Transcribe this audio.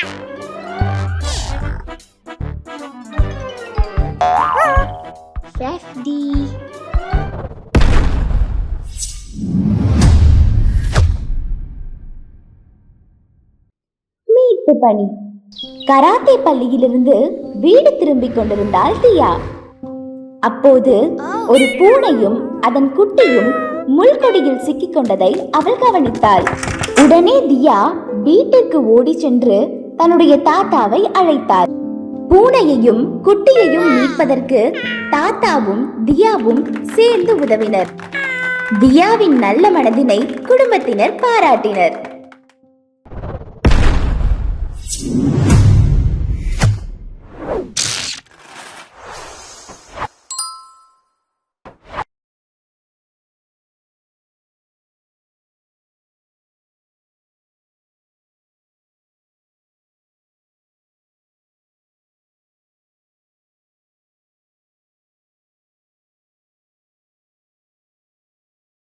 Safety. மீட்பு பணி. Karate பள்ளியிலிருந்து வீடு திரும்பிக் கொண்டிருந்தாள் தியா. அப்போது ஒரு பூனையும் அதன் குட்டியும் முள்கொடியில் சிக்கிக் கொண்டதை அவள் கவனித்தாள். உடனே தியா வீட்டிற்கு ஓடி சென்று தன்னுடைய தாத்தாவை அழைத்தார். பூனையையும் குட்டியையும் மீட்பதற்கு தாத்தாவும் தியாவும் சேர்ந்து உதவினர். தியாவின் நல்ல மனதினை குடும்பத்தினர் பாராட்டினர்.